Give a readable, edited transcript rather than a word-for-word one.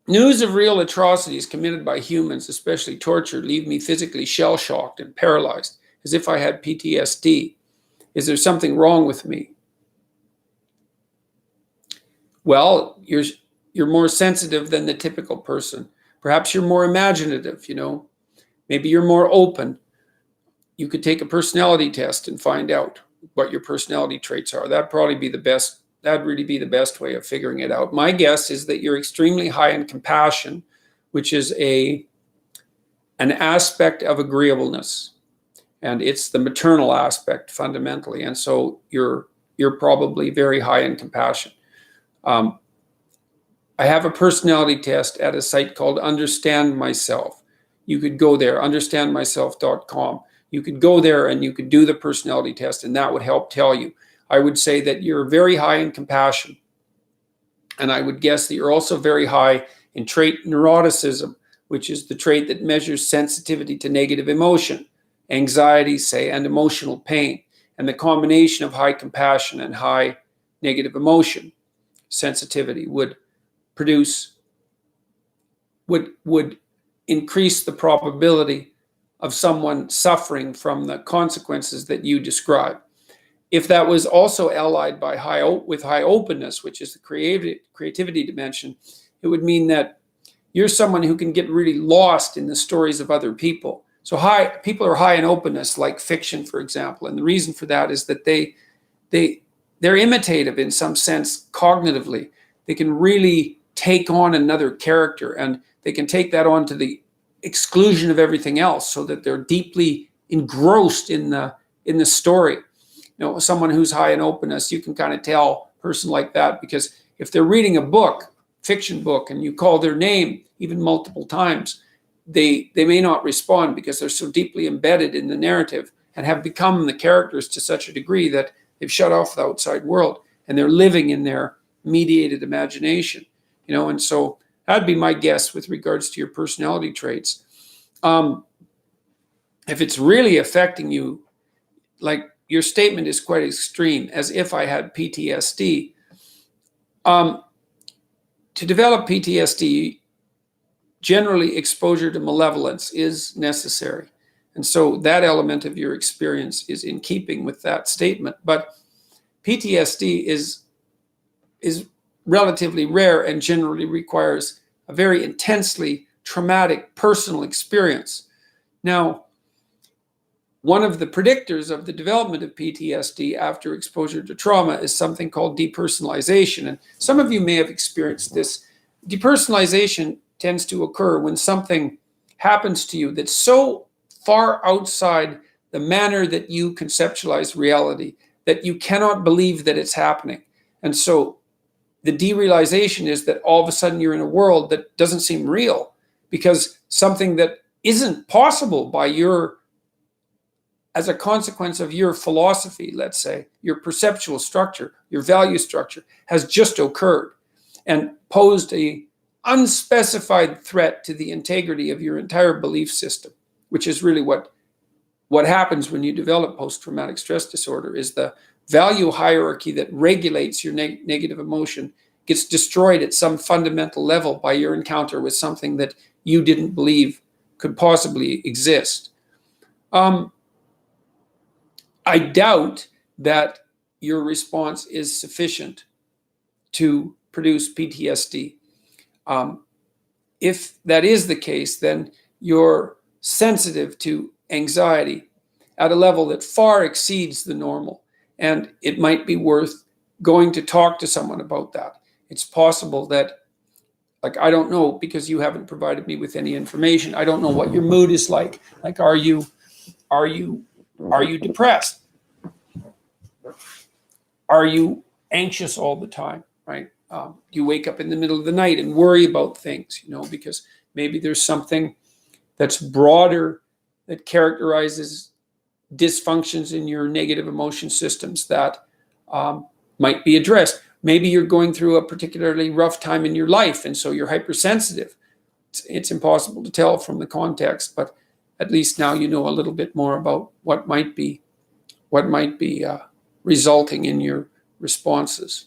News of real atrocities committed by humans, especially torture, leave me physically shell-shocked and paralyzed, as if I had PTSD. Is there something wrong with me? Well, you're more sensitive than the typical person. Perhaps you're more imaginative, Maybe you're more open. You could take a personality test and find out what your personality traits are. That'd really be the best way of figuring it out. My guess is that you're extremely high in compassion, which is an aspect of agreeableness. And it's the maternal aspect fundamentally. And so you're probably very high in compassion. I have a personality test at a site called Understand Myself. You could go there, understandmyself.com. You could go there and you could do the personality test, and that would help tell you. I would say that you're very high in compassion. And I would guess that you're also very high in trait neuroticism, which is the trait that measures sensitivity to negative emotion, anxiety, say, and emotional pain. And the combination of high compassion and high negative emotion sensitivity would increase the probability of someone suffering from the consequences that you describe. If that was also allied with high openness, which is the creativity dimension, it would mean that you're someone who can get really lost in the stories of other people. So people are high in openness, like fiction, for example. And the reason for that is that they're imitative in some sense cognitively. They can really take on another character, and they can take that on to the exclusion of everything else, so that they're deeply engrossed in the story. Someone who's high in openness, you can kind of tell a person like that, because if they're reading a book, fiction book, and you call their name even multiple times, they may not respond, because they're so deeply embedded in the narrative and have become the characters to such a degree that they've shut off the outside world and they're living in their mediated imagination. And so that'd be my guess with regards to your personality traits. If it's really affecting you, like your statement is quite extreme, as if I had PTSD. To develop PTSD, generally exposure to malevolence is necessary. And so that element of your experience is in keeping with that statement. But PTSD is relatively rare and generally requires a very intensely traumatic personal experience. Now, one of the predictors of the development of PTSD after exposure to trauma is something called depersonalization. And some of you may have experienced this. Depersonalization tends to occur when something happens to you that's so far outside the manner that you conceptualize reality that you cannot believe that it's happening. And so the derealization is that all of a sudden you're in a world that doesn't seem real, because something that isn't possible as a consequence of your philosophy, let's say, your perceptual structure, your value structure, has just occurred and posed a unspecified threat to the integrity of your entire belief system, which is really what happens when you develop post-traumatic stress disorder. Is the value hierarchy that regulates your negative emotion gets destroyed at some fundamental level by your encounter with something that you didn't believe could possibly exist. I doubt that your response is sufficient to produce PTSD. If that is the case, then you're sensitive to anxiety at a level that far exceeds the normal, and it might be worth going to talk to someone about that. It's possible that, I don't know, because you haven't provided me with any information. I don't know what your mood is like. Are you depressed? Are you anxious all the time, right? You wake up in the middle of the night and worry about things, because maybe there's something that's broader that characterizes dysfunctions in your negative emotion systems that might be addressed. Maybe you're going through a particularly rough time in your life, and so you're hypersensitive. It's impossible to tell from the context, but at least now you know a little bit more about what might be resulting in your responses.